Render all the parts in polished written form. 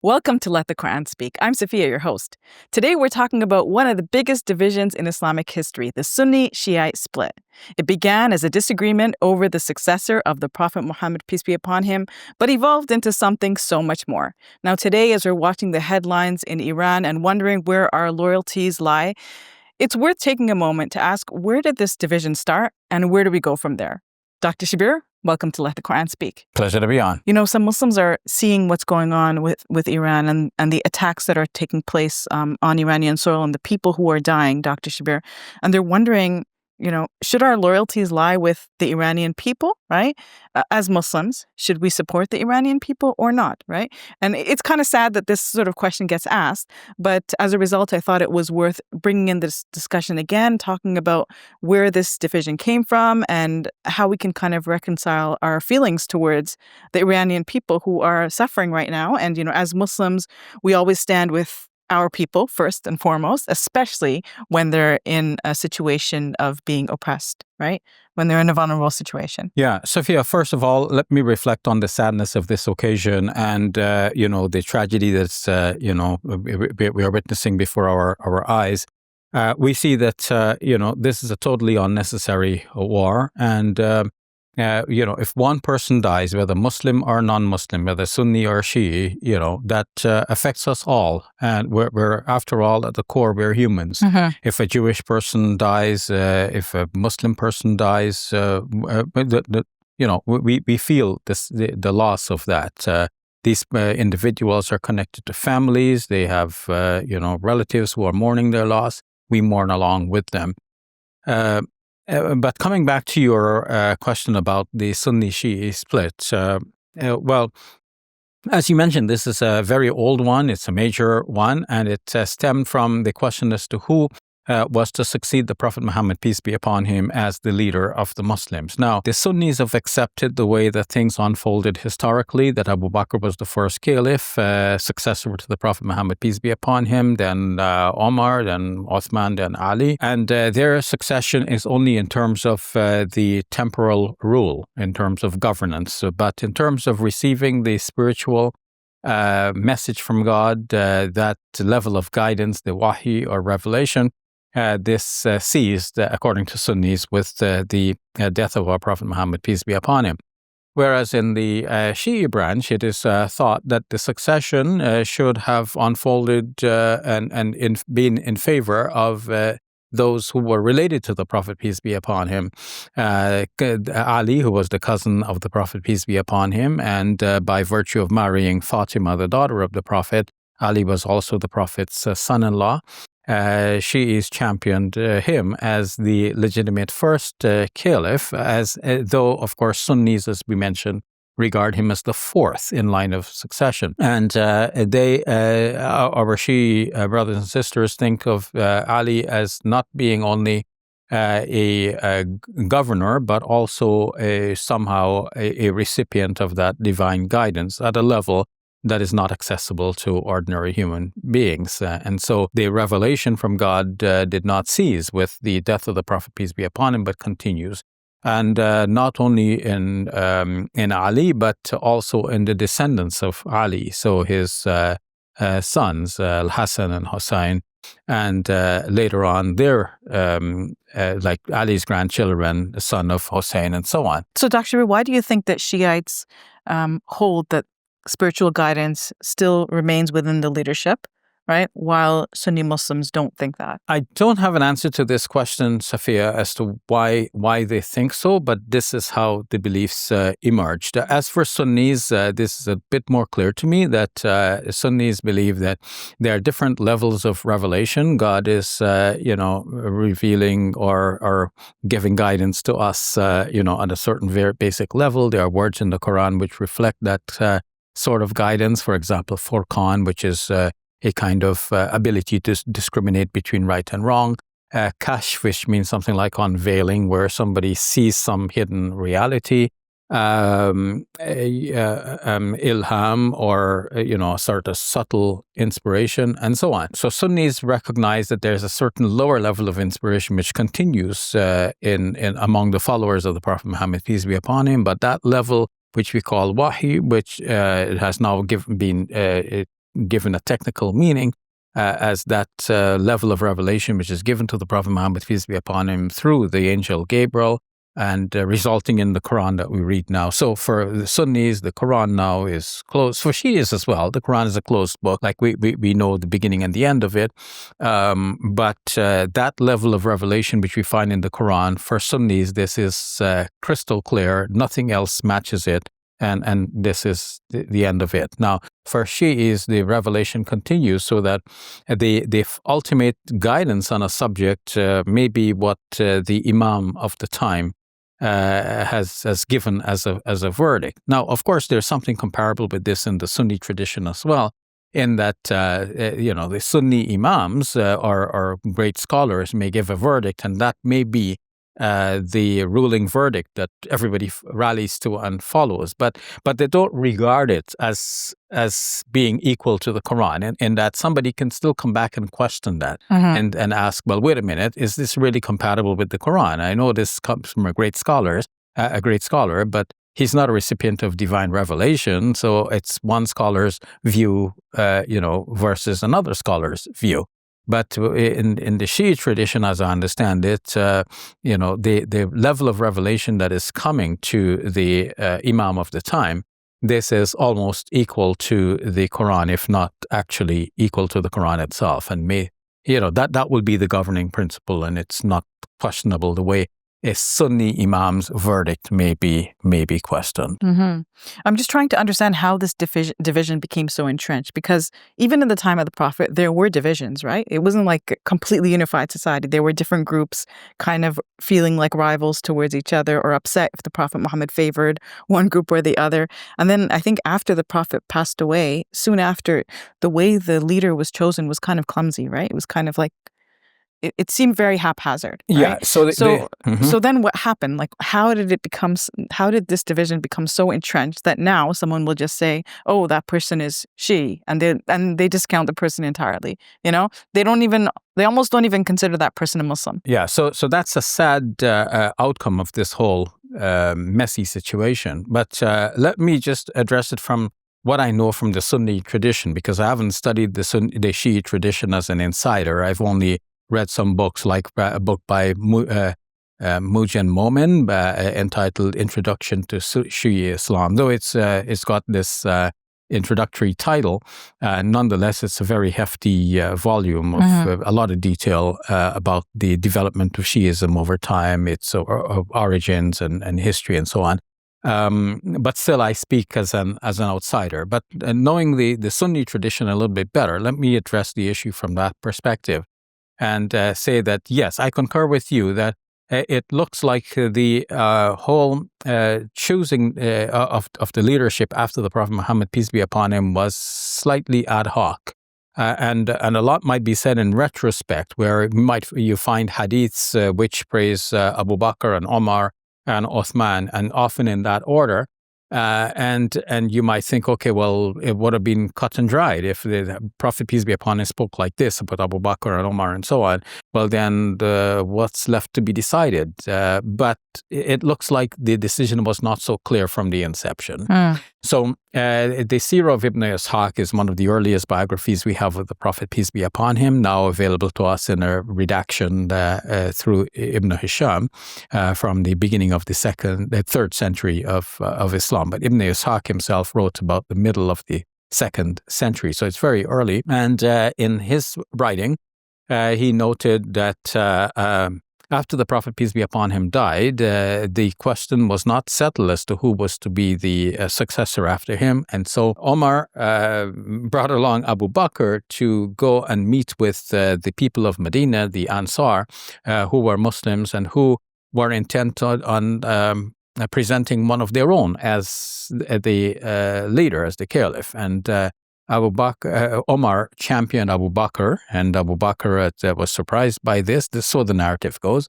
Welcome to Let the Quran Speak. I'm Safiyyah, your host. Today we're talking about one of the biggest divisions in Islamic history, the Sunni-Shiite split. It began as a disagreement over the successor of the Prophet Muhammad, peace be upon him, but evolved into something so much more. Now today, as we're watching the headlines in Iran and wondering where our loyalties lie, it's worth taking a moment to ask, where did this division start and where do we go from there? Dr. Shabir, welcome to Let the Quran Speak. Pleasure to be on. You know, some Muslims are seeing what's going on with Iran and the attacks that are taking place on Iranian soil and the people who are dying, Dr. Shabir. And they're wondering, should our loyalties lie with the Iranian people, right? As Muslims, should we support the Iranian people or not, right? And it's kind of sad that this sort of question gets asked. But as a result, I thought it was worth bringing in this discussion again, talking about where this division came from and how we can kind of reconcile our feelings towards the Iranian people who are suffering right now. And, as Muslims, we always stand with our people first and foremost, especially when they're in a situation of being oppressed, right? When they're in a vulnerable situation. Yeah, Safiyyah, first of all, let me reflect on the sadness of this occasion and, the tragedy that's, we are witnessing before our eyes. We see that, this is a totally unnecessary war. And, if one person dies, whether Muslim or non-Muslim, whether Sunni or Shi'i, that affects us all. And we're, after all, at the core, we're humans. Mm-hmm. If a Jewish person dies, if a Muslim person dies, we feel the loss of that. These individuals are connected to families. They have, relatives who are mourning their loss. We mourn along with them. But coming back to your question about the Sunni-Shi'i split, well, as you mentioned, this is a very old one. It's a major one, and it stemmed from the question as to who was to succeed the Prophet Muhammad, peace be upon him, as the leader of the Muslims. Now, the Sunnis have accepted the way that things unfolded historically, that Abu Bakr was the first caliph, successor to the Prophet Muhammad, peace be upon him, then Omar, then Uthman, then Ali. And their succession is only in terms of the temporal rule, in terms of governance. But in terms of receiving the spiritual message from God, that level of guidance, the wahi or revelation, this ceased, according to Sunnis, with the death of our Prophet Muhammad, peace be upon him. Whereas in the Shi'i branch, it is thought that the succession should have unfolded and been in favor of those who were related to the Prophet, peace be upon him. Ali, who was the cousin of the Prophet, peace be upon him, and by virtue of marrying Fatima, the daughter of the Prophet, Ali was also the Prophet's son-in-law. Shi'is championed him as the legitimate first caliph, though, of course, Sunnis, as we mentioned, regard him as the fourth in line of succession. And our Shi'i brothers and sisters think of Ali as not being only a governor, but also somehow a recipient of that divine guidance at a level that is not accessible to ordinary human beings. And so the revelation from God did not cease with the death of the Prophet, peace be upon him, but continues. And not only in Ali, but also in the descendants of Ali, so his sons, Al-Hassan and Hussein, and later on their, like Ali's grandchildren, the son of Hussein, and so on. So, Dr. Why do you think that Shiites hold that spiritual guidance still remains within the leadership, right? While Sunni Muslims don't think that. I don't have an answer to this question, Safiyyah, as to why they think so, but this is how the beliefs emerged. As for Sunnis, this is a bit more clear to me that Sunnis believe that there are different levels of revelation. God is, revealing or giving guidance to us, on a certain very basic level. There are words in the Quran which reflect that sort of guidance. For example, Furqan, which is a kind of ability to discriminate between right and wrong. Kashf, which means something like unveiling, where somebody sees some hidden reality. Ilham, or, sort of subtle inspiration, and so on. So Sunnis recognize that there's a certain lower level of inspiration which continues in among the followers of the Prophet Muhammad, peace be upon him, but that level, which we call wahi, which it has now been given a technical meaning as that level of revelation which is given to the Prophet Muhammad, peace be upon him, through the angel Gabriel, and resulting in the Quran that we read now. So for the Sunnis, the Quran now is closed. For Shias as well, the Quran is a closed book. Like we know the beginning and the end of it. But that level of revelation which we find in the Quran, for Sunnis, this is crystal clear. Nothing else matches it. And this is the end of it. Now, for Shi'is, the revelation continues, so that the ultimate guidance on a subject may be what the Imam of the time has given as a verdict. Now, of course, there's something comparable with this in the Sunni tradition as well, in that the Sunni Imams or great scholars may give a verdict, and that may be the ruling verdict that everybody rallies to and follows, but they don't regard it as being equal to the Quran, in that somebody can still come back and question that and ask, well, wait a minute, is this really compatible with the Quran? I know this comes from a great scholar, but he's not a recipient of divine revelation, so it's one scholar's view, versus another scholar's view. But in the Shi'i tradition, as I understand it, the level of revelation that is coming to the Imam of the time, this is almost equal to the Quran, if not actually equal to the Quran itself. And that will be the governing principle, and it's not questionable the way a Sunni Imam's verdict may be questioned. I'm just trying to understand how this division became so entrenched, because even in the time of the Prophet, there were divisions, right? It wasn't like a completely unified society. There were different groups kind of feeling like rivals towards each other, or upset if the Prophet Muhammad favored one group or the other. And then I think after the Prophet passed away, soon after, the way the leader was chosen was kind of clumsy, right? It was kind of like, it seemed very haphazard. Right? Yeah. So then what happened? Like, how did this division become so entrenched that now someone will just say, "Oh, that person is Shi'i," and they discount the person entirely. They almost don't even consider that person a Muslim. Yeah. So that's a sad outcome of this whole messy situation. But let me just address it from what I know from the Sunni tradition, because I haven't studied the Shi'i tradition as an insider. I've only read some books, like a book by Mujan Momin entitled "Introduction to Shi'i Islam." Though it's got this introductory title, nonetheless, it's a very hefty volume of a lot of detail about the development of Shi'ism over time, its origins and history, and so on. But still, I speak as an outsider. But knowing the Sunni tradition a little bit better, let me address the issue from that perspective. And say that, yes, I concur with you that it looks like the whole choosing of the leadership after the Prophet Muhammad, peace be upon him, was slightly ad hoc. And a lot might be said in retrospect, where you find hadiths which praise Abu Bakr and Omar and Uthman, and often in that order. And you might think, okay, well, it would have been cut and dried if the Prophet, peace be upon him, spoke like this about Abu Bakr and Omar and so on. Well, then what's left to be decided? But it looks like the decision was not so clear from the inception. So the Sirah of Ibn Ishaq is one of the earliest biographies we have of the Prophet, peace be upon him, now available to us in a redaction through Ibn Hisham from the beginning of the 3rd century of Islam. But Ibn Ishaq himself wrote about the middle of the 2nd century, so it's very early. And in his writing, he noted that after the Prophet, peace be upon him, died, the question was not settled as to who was to be the successor after him. And so Omar brought along Abu Bakr to go and meet with the people of Medina, the Ansar, who were Muslims and who were intent on presenting one of their own as the leader, as the caliph. And Omar championed Abu Bakr, and Abu Bakr was surprised by this. So the narrative goes.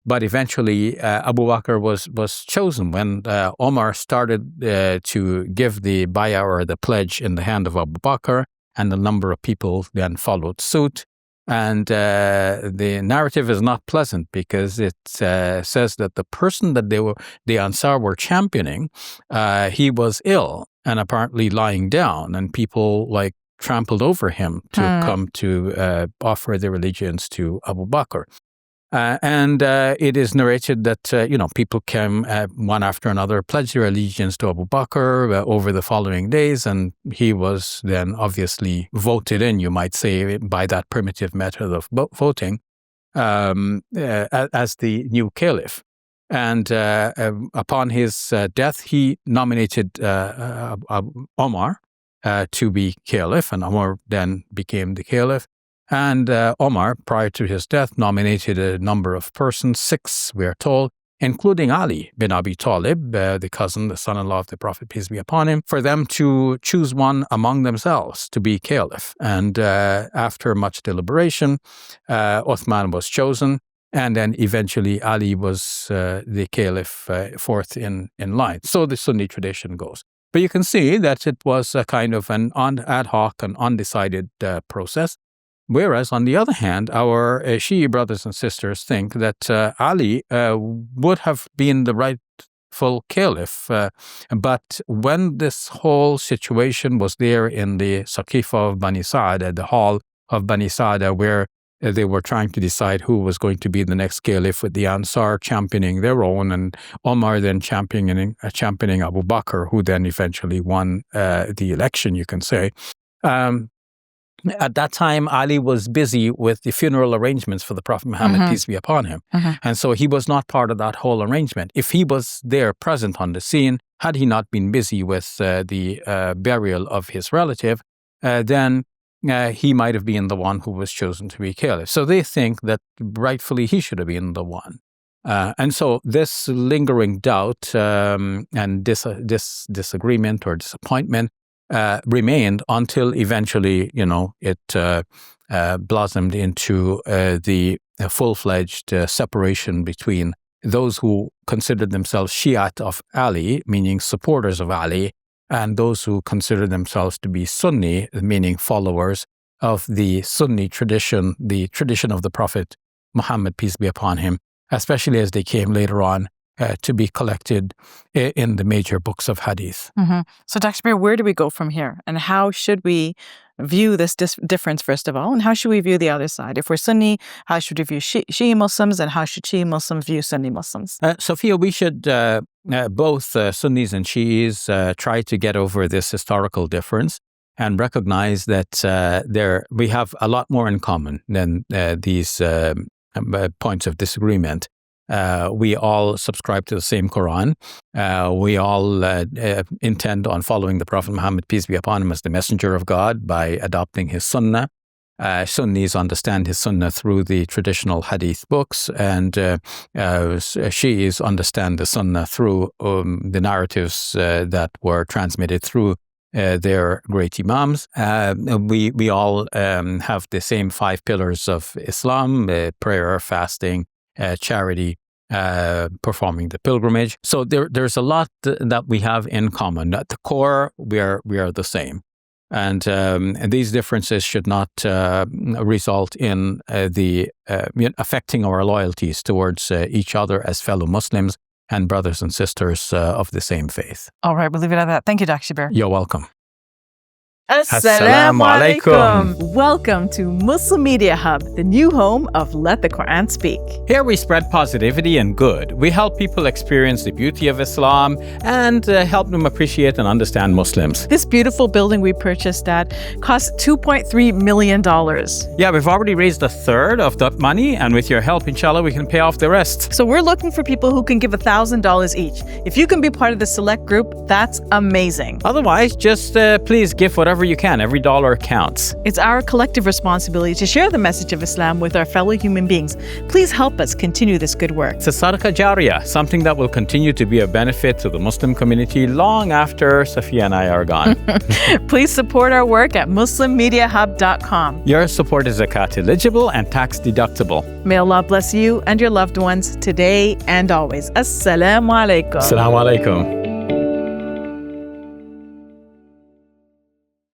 But eventually, Abu Bakr was chosen when Omar started to give the bay'ah, or the pledge, in the hand of Abu Bakr, and a number of people then followed suit. And the narrative is not pleasant, because it says that the person that the Ansar were championing, he was ill and apparently lying down, and people trampled over him to come to offer their allegiance to Abu Bakr. And it is narrated that, people came one after another, pledged their allegiance to Abu Bakr over the following days, and he was then obviously voted in, you might say, by that primitive method of voting as the new caliph. And upon his death, he nominated Omar to be caliph, and Omar then became the caliph. And Omar, prior to his death, nominated a number of persons, 6, we are told, including Ali bin Abi Talib, the cousin, the son-in-law of the Prophet, peace be upon him, for them to choose one among themselves to be caliph. And after much deliberation, Uthman was chosen, and then eventually Ali was the caliph fourth in line. So the Sunni tradition goes. But you can see that it was a kind of an ad hoc and undecided process. Whereas, on the other hand, our Shi'i brothers and sisters think that Ali would have been the rightful caliph. But when this whole situation was there in the Saqifa of Bani Sa'ada, the hall of Bani Sa'ada, where they were trying to decide who was going to be the next caliph, with the Ansar championing their own, and Omar then championing Abu Bakr, who then eventually won the election, you can say. At that time, Ali was busy with the funeral arrangements for the Prophet Muhammad, peace be upon him. And so he was not part of that whole arrangement. If he was there present on the scene, had he not been busy with the burial of his relative, then he might have been the one who was chosen to be caliph. So they think that rightfully he should have been the one. And so this lingering doubt and disagreement or disappointment remained until eventually, it blossomed into the full-fledged separation between those who considered themselves Shi'at of Ali, meaning supporters of Ali, and those who considered themselves to be Sunni, meaning followers of the Sunni tradition, the tradition of the Prophet Muhammad, peace be upon him, especially as they came later on to be collected in the major books of hadith. So, Dr. Shabir, where do we go from here? And how should we view this difference, first of all? And how should we view the other side? If we're Sunni, how should we view Shi'i Muslims? And how should Shi'i Muslims view Sunni Muslims? Safiyyah, we should, both Sunnis and Shi'is, try to get over this historical difference and recognize that we have a lot more in common than these points of disagreement. We all subscribe to the same Quran. We all intend on following the Prophet Muhammad, peace be upon him, as the messenger of God by adopting his sunnah. Sunnis understand his sunnah through the traditional hadith books, and Shi'is understand the sunnah through the narratives that were transmitted through their great imams. We all have the same 5 pillars of Islam: prayer, fasting, charity, performing the pilgrimage. So there's a lot that we have in common. At the core, we are the same. And these differences should not result in affecting our loyalties towards each other as fellow Muslims and brothers and sisters of the same faith. All right, we'll leave it at that. Thank you, Dr. Shabir. You're welcome. Assalamu alaikum. Welcome to Muslim Media Hub, the new home of Let the Quran Speak. Here we spread positivity and good. We help people experience the beauty of Islam and help them appreciate and understand Muslims. This beautiful building we purchased at cost $2.3 million. Yeah, we've already raised a third of that money, and with your help, inshallah, we can pay off the rest. So we're looking for people who can give $1,000 each. If you can be part of the select group, that's amazing. Otherwise, just please give whatever you can. Every dollar counts. It's our collective responsibility to share the message of Islam with our fellow human beings. Please help us continue this good work. It's a sadaqah jariyah, something that will continue to be a benefit to the Muslim community long after Safiyyah and I are gone. Please support our work at muslimmediahub.com. Your support is zakat eligible and tax deductible. May Allah bless you and your loved ones today and always. Assalamu alaikum. Assalamu alaikum.